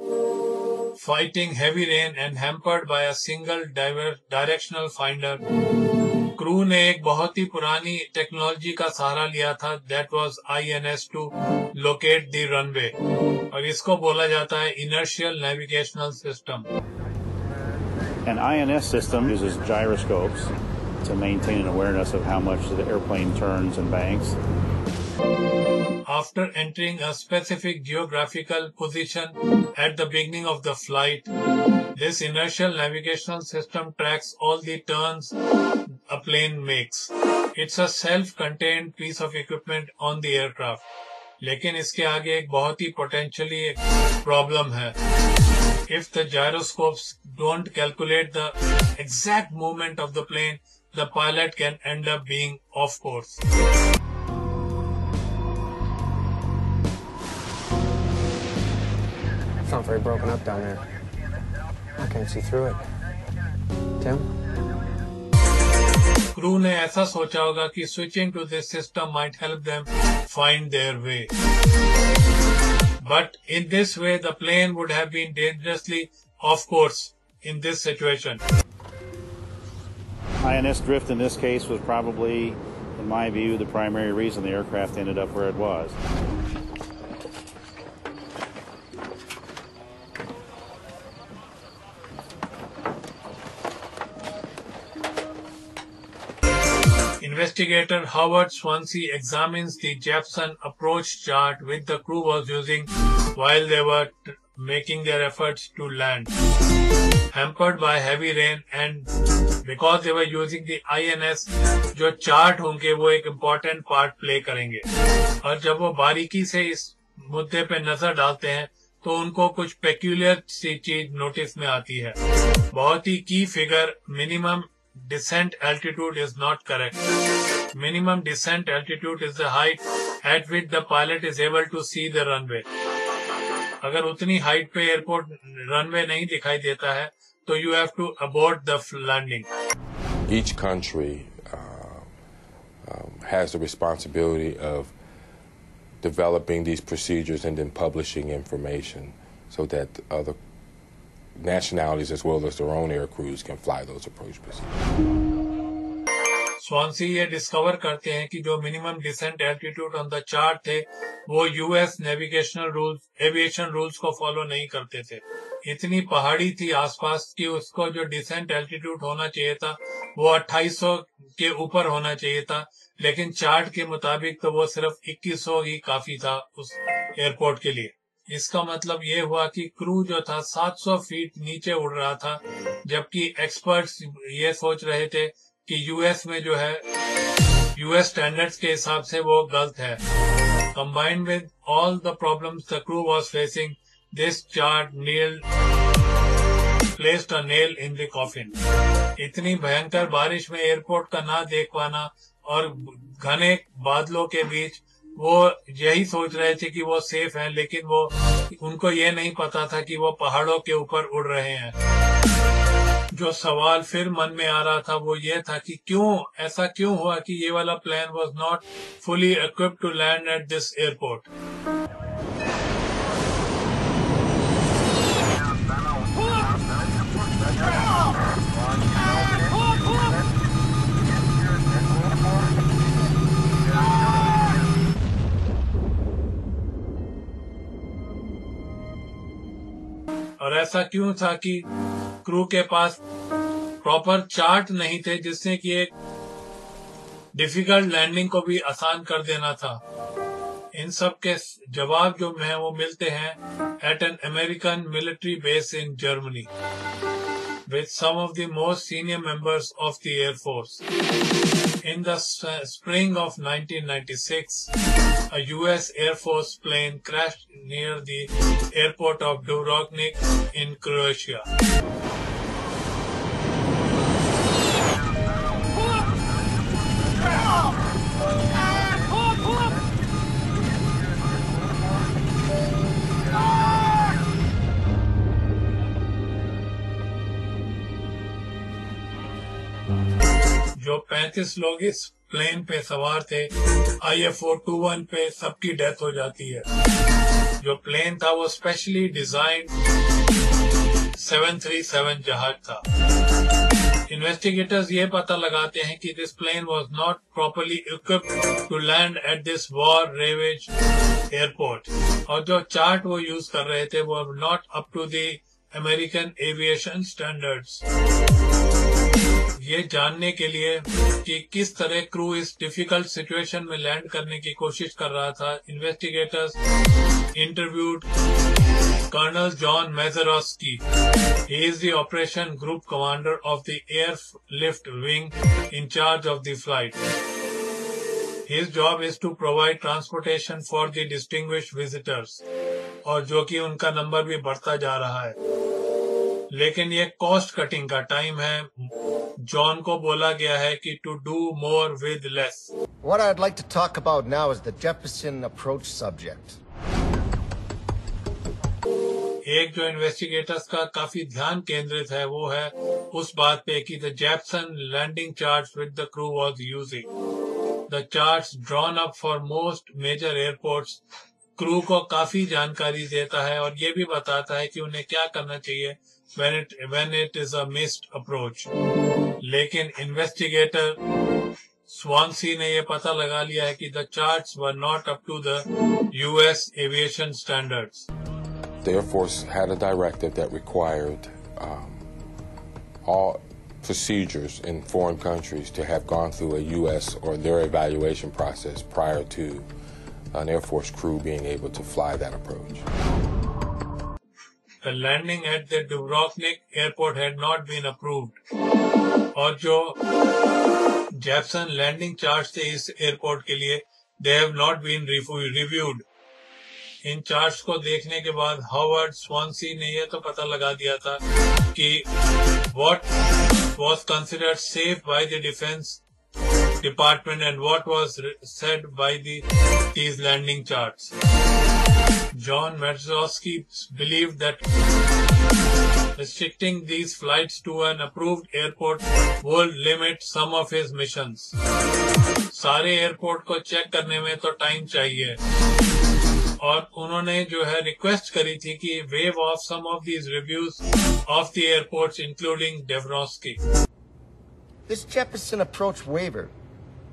Fighting heavy rain and hampered by a single directional finder, crew ने एक बहुत ही पुरानी टेक्नोलॉजी का सहारा लिया था, that was INS to locate the runway, और इसको बोला जाता है inertial navigational system. An INS system uses gyroscopes to maintain an awareness of how much the airplane turns and banks. After entering a specific geographical position at the beginning of the flight, this inertial navigational system tracks all the turns a plane makes. It's a self-contained piece of equipment on the aircraft. लेकिन इसके आगे एक बहुत ही potentially problem है. If the gyroscopes don't calculate the exact movement of the plane, the pilot can end up being off course. It's not very broken up down there. I can't see through it. Tim? Crew ने ऐसा सोचा होगा कि switching to this system might help them find their way. But in this way, the plane would have been dangerously off course in this situation. INS drift in this case was probably, in my view, the primary reason the aircraft ended up where it was. Investigator Howard Swansea examines the Jeppson approach chart which the crew was using while they were making their efforts to land. Hampered by heavy rain and because they were using the INS, जो chart होंगे वो एक important part play करेंगे, और जब वो बारीकी से इस मुद्दे पे नजर डालते हैं तो उनको कुछ पेक्यूलियर सी चीज नोटिस में आती है। बहुत ही की figure, minimum descent altitude is not correct. Minimum descent altitude is the height at which the pilot is able to see the runway. अगर उतनी हाइट पे एयरपोर्ट रनवे नहीं दिखाई देता है तो you have to abort the landing. Each country has the responsibility of developing these procedures and then publishing information so that other nationalities as well as their own air crews can fly those approach procedures. Swansea ये discover करते हैं कि जो minimum descent altitude on the chart थे वो US navigational rules aviation rules को follow नहीं करते थे. इतनी पहाड़ी थी आसपास कि उसको जो डिसेंट एल्टीट्यूड होना चाहिए था वो 2800 के ऊपर होना चाहिए था, लेकिन चार्ट के मुताबिक तो वो सिर्फ 2100 ही काफी था उस एयरपोर्ट के लिए. इसका मतलब ये हुआ कि क्रू जो था 700 फीट नीचे उड़ रहा था, जबकि एक्सपर्ट्स ये सोच रहे थे कि यूएस में जो है यूएस स्टैंडर्ड्स के हिसाब से वो गलत है. Combined with all the problems the crew was facing, this chart placed a nail in the coffin. इतनी भयंकर बारिश में एयरपोर्ट का ना देख पाना और घने बादलों के बीच वो यही सोच रहे थे कि वो सेफ हैं, लेकिन उनको ये नहीं पता था कि वो पहाड़ों के ऊपर उड़ रहे हैं. जो सवाल फिर मन में आ रहा था वो ये था कि ऐसा क्यों हुआ कि ये वाला plane was not fully equipped to land at this airport. और ऐसा क्यों था कि क्रू के पास प्रॉपर चार्ट नहीं थे जिससे कि एक डिफिकल्ट लैंडिंग को भी आसान कर देना था. इन सब के जवाब जो है वो मिलते हैं at an American military base in Germany with some of the most senior members of the air force. In the spring of 1996, a U.S. Air Force plane crashed near the airport of Dubrovnik in Croatia. जो 35 लोग इस plane पे सवार थे, IFO-21 पे सबकी death हो जाती है. जो प्लेन था वो स्पेशली डिजाइंड 737 जहाज था. इन्वेस्टिगेटर्स ये पता लगाते हैं कि this plane was not properly equipped to land at this war ravage airport, और जो चार्ट वो यूज कर रहे थे वो not up to the American aviation standards. ये जानने के लिए कि किस तरह क्रू इस डिफिकल्ट सिचुएशन में लैंड करने की कोशिश कर रहा था, investigators interviewed Colonel John Majerowski. He is the operation group commander of the airlift wing in charge of the flight. His job is to provide transportation for the distinguished visitors, और जो कि उनका नंबर भी बढ़ता जा रहा है. लेकिन ये कॉस्ट कटिंग का टाइम है. जॉन को बोला गया है कि to do more with less. What I'd like to talk about now is the Jefferson approach subject. एक जो इन्वेस्टिगेटर्स का काफी ध्यान केंद्रित है वो है उस बात पे कि the Jeppesen landing charts with the crew was using. The charts drawn up for most major airports crew को काफी जानकारी देता है और ये भी बताता है कि उन्हें क्या करना चाहिए when it is a missed approach. लेकिन इन्वेस्टिगेटर स्वानसी ने ये पता लगा लिया है कि the charts were not up to the US aviation standards. The Air Force had a directive that required all procedures in foreign countries to have gone through a U.S. or their evaluation process prior to an Air Force crew being able to fly that approach. The landing at the Dubrovnik airport had not been approved. और जो जेप्सन landing charts थे इस airport के लिए, they have not been reviewed. In charts को देखने के बाद हावर्ड स्वानसी ने यह तो पता लगा दिया था कि what was considered safe by the defense department and what was said by these landing charts. John Mazeroski believed that restricting these flights to an approved airport would limit some of his missions. सारे airport को check करने में तो time चाहिए और उन्होंने जो है रिक्वेस्ट करी थी कि waive off some of these reviews of the airports including Dabrowski. This Jeppesen approach waiver,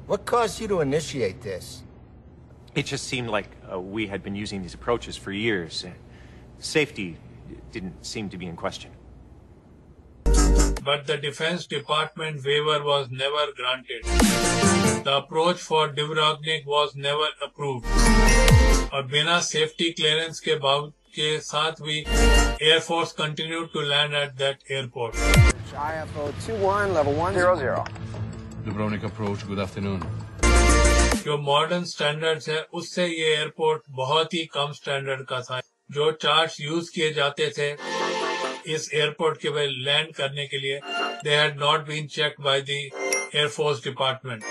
what caused you to initiate this? It just seemed like we had been using these approaches for years. Safety didn't seem to be in question. But the Defense Department waiver was never granted. The approach for Dubrovnik was never approved. और बिना safety clearance के साथ भी Air Force continued to land at that airport. IFO 21, level 100. Dubrovnik approach, good afternoon. जो modern standards है उससे ये airport बहुत ही कम स्टैंडर्ड का था. जो चार्ट्स यूज किए जाते थे इस एयरपोर्ट के लिए लैंड करने के लिए they had not been checked by the air force department.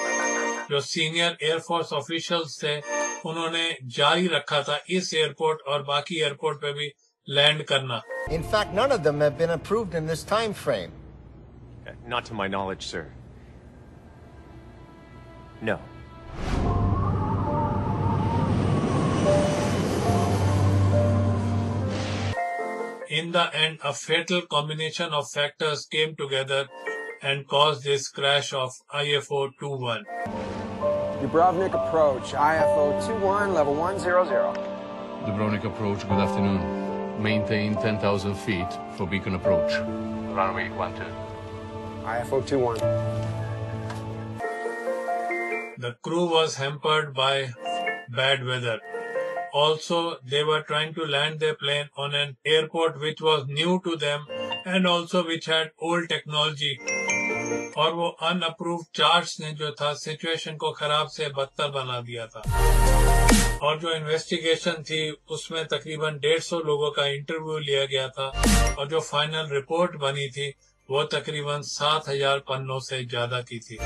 जो सीनियर एयर फोर्स ऑफिशियल्स थे उन्होंने जारी रखा था इस एयरपोर्ट और बाकी एयरपोर्ट पे भी लैंड करना. In fact, none of them have been approved in this time frame. Not to my knowledge, sir. No. In the end, a fatal combination of factors came together and caused this crash of IFO 21. Dubrovnik approach, IFO 21, level 100. Dubrovnik approach, good afternoon. Maintain 10,000 feet for beacon approach. Runway 12. IFO 21. The crew was hampered by bad weather. Also, they were trying to land their plane on an airport which was new to them and also which had old technology. और वो unapproved charts ने जो था situation को खराब से बदतर बना दिया था. और जो इन्वेस्टिगेशन थी उसमें तकरीबन 150 लोगों का इंटरव्यू लिया गया था और जो फाइनल रिपोर्ट बनी थी वो तकरीबन 7,000 पन्नों से ज्यादा की थी.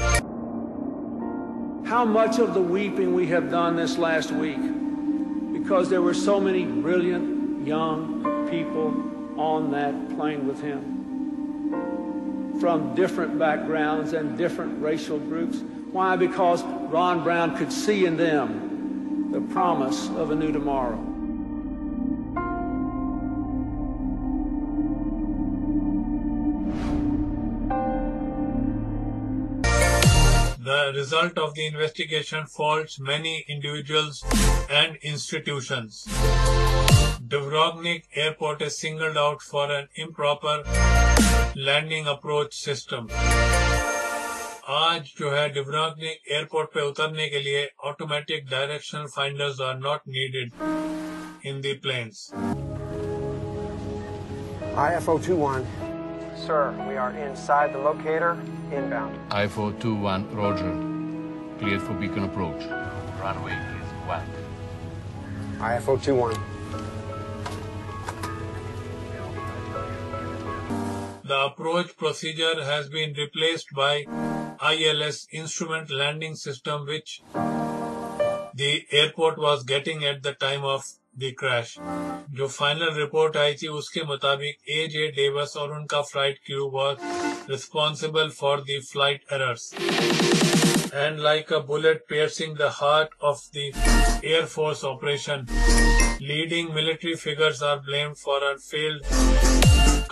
How much of the weeping we have done this last week because there were so many brilliant young people on that plane with him from different backgrounds and different racial groups. Why? Because Ron Brown could see in them the promise of a new tomorrow. The result of the investigation faults many individuals and institutions. Dubrovnik Airport is singled out for an improper landing approach system. आज जो है Dubrovnik Airport पे उतरने के लिए automatic directional finders are not needed in the planes. IFO 21. Sir, we are inside the locator, inbound. IFO 21, roger. Cleared for beacon approach. Runway is 1. IFO 21. The approach procedure has been replaced by ILS instrument landing system which the airport was getting at the time of the crash. जो final report आई थी उसके मुताबिक AJ Davis और उनका flight crew was responsible for the flight errors. And like a bullet piercing the heart of the Air Force operation, leading military figures are blamed for a failed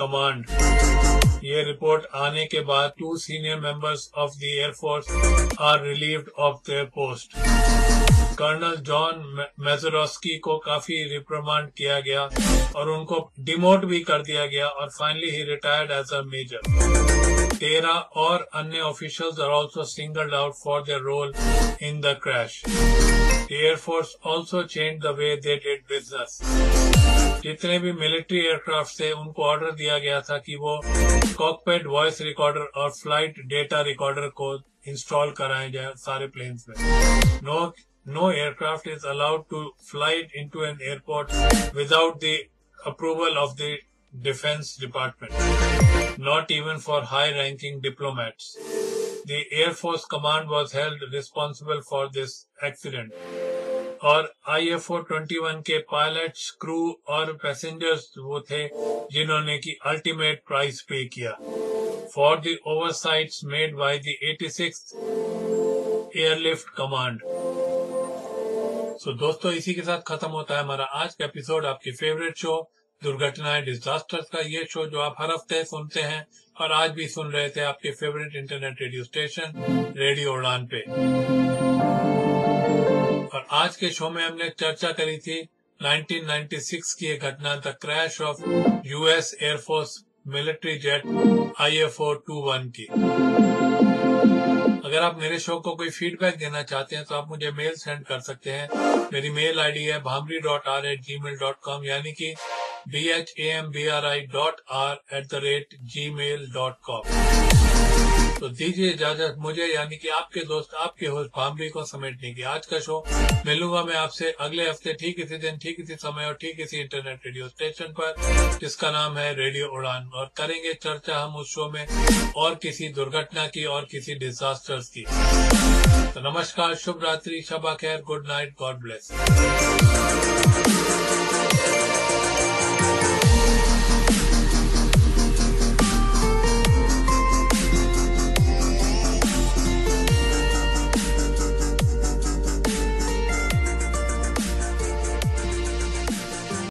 command. ये report आने के बाद 2 senior members of the Air Force are relieved of their post. Colonel John Majerowski को काफी रिप्रिमांड किया गया और उनको डिमोट भी कर दिया गया और finally he retired as a major. 13 और अन्य officials are also singled out for their role in the crash. The air force also changed the way they did business. जितने भी मिलिट्री एयरक्राफ्ट थे उनको ऑर्डर दिया गया था कि वो कॉकपिट वॉइस रिकॉर्डर और फ्लाइट डेटा रिकॉर्डर को इंस्टॉल कराए जाए सारे प्लेन्स में. No aircraft is allowed to fly into an airport without the approval of the Defense Department, not even for high-ranking diplomats. The Air Force Command was held responsible for this accident. और IFO-21 के pilots, crew और passengers वो थे जिन्होंने की ultimate price पे किया for the oversights made by the 86th Airlift Command. So दोस्तों, इसी के साथ खत्म होता है हमारा आज का एपिसोड, आपकी फेवरेट शो दुर्घटनाएं डिजास्टर्स का। ये शो जो आप हर हफ्ते सुनते हैं और आज भी सुन रहे थे आपके favourite internet radio station radio उड़ान पे। और आज के शो में हमने चर्चा करी थी 1996 की एक घटना, the crash of US air force military jet IFO-21 की। अगर आप मेरे शो को कोई फीडबैक देना चाहते हैं तो आप मुझे मेल सेंड कर सकते हैं। मेरी मेल आईडी है bhamri.r@gmail.com, यानी कि BHAMBRI.R@gmail.com। तो दीजिए इजाजत मुझे, यानी कि आपके दोस्त आपके होस्ट भामरी को समेटने की। आज का शो मिलूंगा मैं आपसे अगले हफ्ते ठीक इसी दिन, ठीक इसी समय और ठीक इसी इंटरनेट रेडियो स्टेशन पर, जिसका नाम है रेडियो उड़ान। और करेंगे चर्चा हम उस शो में और किसी दुर्घटना की और किसी डिजास्टर्स की। तो नमस्कार, शुभ रात्रि, शबा खैर, गुड नाइट, गॉड ब्लेस।